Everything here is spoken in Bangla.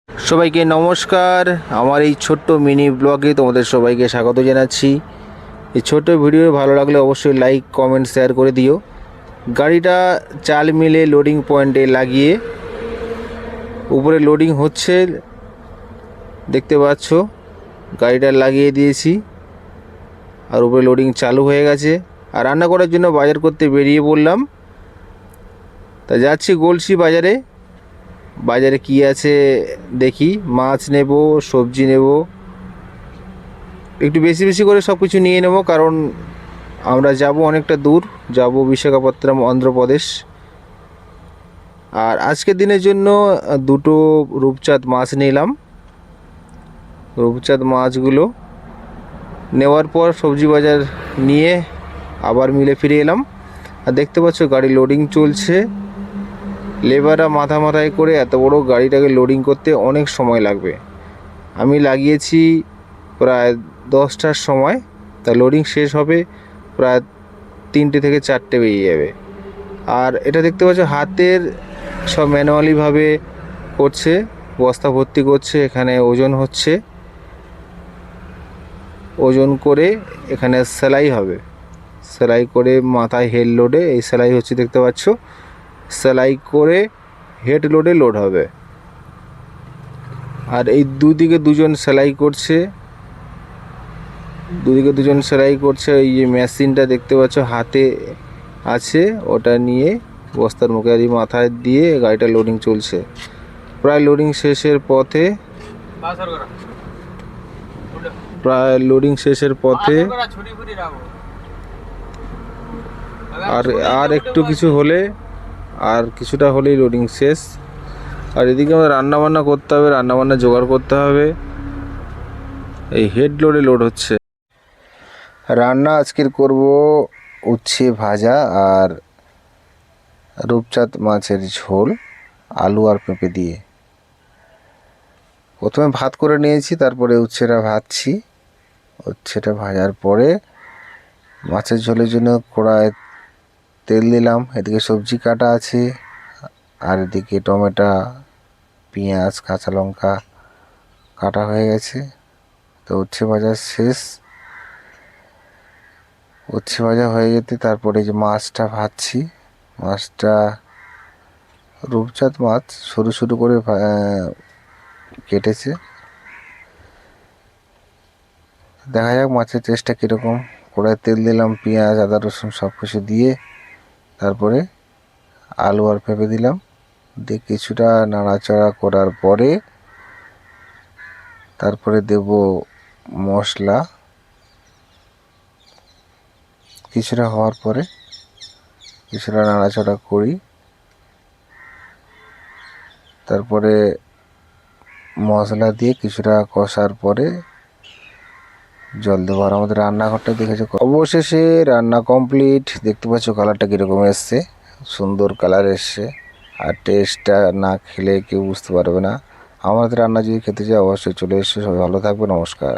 সবাইকে নমস্কার। আমার এই ছোট্ট মিনি ব্লগে তোমাদের সবাইকে স্বাগত জানাচ্ছি। এই ছোট্ট ভিডিও ভালো লাগলে অবশ্যই লাইক কমেন্ট শেয়ার করে দিও। গাড়িটা চাল মিলে লোডিং পয়েন্টে লাগিয়ে উপরে লোডিং হচ্ছে, দেখতে পাচ্ছ। গাড়িটা লাগিয়ে দিয়েছি আর উপরে লোডিং চালু হয়ে গেছে। আর রান্না করার জন্য বাজার করতে বেরিয়ে পড়লাম। তা যাচ্ছি গলসি বাজারে। বাজারে কি আছে দেখি, মাছ নেব, সবজি নেব, একটু বেশি বেশি করে সব কিছু নিয়ে নেব, কারণ আমরা যাব অনেকটা দূর, যাব বিশাখাপত্তনম অন্ধ্রপ্রদেশ। আর আজকের দিনের জন্য দুটো রূপচাঁদ মাছ নিলাম। রূপচাঁদ মাছগুলো নেওয়ার পর সবজি বাজার নিয়ে আবার মিলে ফিরে এলাম। আর দেখতে পাচ্ছ গাড়ি লোডিং চলছে। লেবাররা মাথায় করে এত বড় গাড়িটাকে লোডিং করতে অনেক সময় লাগবে। আমি লাগিয়েছি প্রায় 10টার সময়, তা লোডিং শেষ হবে প্রায় 3টে থেকে 4টে বেরিয়ে যাবে। আর এটা দেখতে পাচ্ছ হাতের সব ম্যানুয়ালিভাবে করছে, বস্তা ভর্তি করছে, এখানে ওজন হচ্ছে, ওজন করে এখানে সেলাই হবে। সেলাই করে মাথায় হেড লোডে এই সেলাই হচ্ছে, দেখতে পাচ্ছ। সেলাই করে হেড লোডে লোড হবে। আর এই দুদিকে দুজন সেলাই করছে, দুদিকে দুজন সেলাই করছে। এই যে মেশিনটা দেখতে পাচ্ছ হাতে আছে, ওটা নিয়ে বস্তার মুখে আর মাথায় দিয়ে গাড়িটা লোডিং চলছে। প্রায় লোডিং শেষের পথে, আর একটু কিছু হলে, আর কিছুটা হলেই লোডিং শেষ। আর এদিকে আমাদের রান্নাবান্না করতে হবে, রান্নাবান্না জোগাড় করতে হবে। এই হেড লোডে লোড হচ্ছে। রান্না আজকের করব উচ্ছে ভাজা আর রূপচাঁদ মাছের ঝোল, আলু আর পেঁপে দিয়ে। প্রথমে ভাত করে নিয়েছি, তারপরে উচ্ছেটা ভাজছি। উচ্ছেটা ভাজার পরে মাছের ঝোলের জন্য কড়ায় তেল দিলাম। এদিকে সবজি কাটা আছে, আর এদিকে টমেটো, পেঁয়াজ, কাঁচা লঙ্কা কাটা হয়ে গেছে। তো উচ্ছে ভাজা শেষ। উচ্ছে ভাজা হয়ে যেতে তারপরে যে মাছটা ভাজছি, মাছটা রূপচাঁদ মাছ সরু সরু করে কেটেছে। দেখা যাক মাছের টেস্টটা কীরকম। কড়ায় তেল দিলাম, পেঁয়াজ, আদা, রসুন সব কিছু দিয়ে তারপরে আলু আর পেঁপে দিলাম। দিয়ে কিছুটা নাড়াচাড়া করার পরে তারপরে দেব মশলা। কিছুটা হওয়ার পরে কিছুটা নাড়াচাড়া করি, তারপরে মশলা দিয়ে কিছুটা কষার পরে জল দেবো। আর আমাদের রান্নাঘরটা দেখেছো। অবশেষে রান্না কমপ্লিট। দেখতে পাচ্ছ কালারটা কীরকম এসছে, সুন্দর কালার এসছে। আর টেস্টটা না খেলে কেউ বুঝতে পারবে না। আমাদের রান্না যদি খেতে চাও অবশ্যই চলে এসো। সবাই ভালো থাকবে, নমস্কার।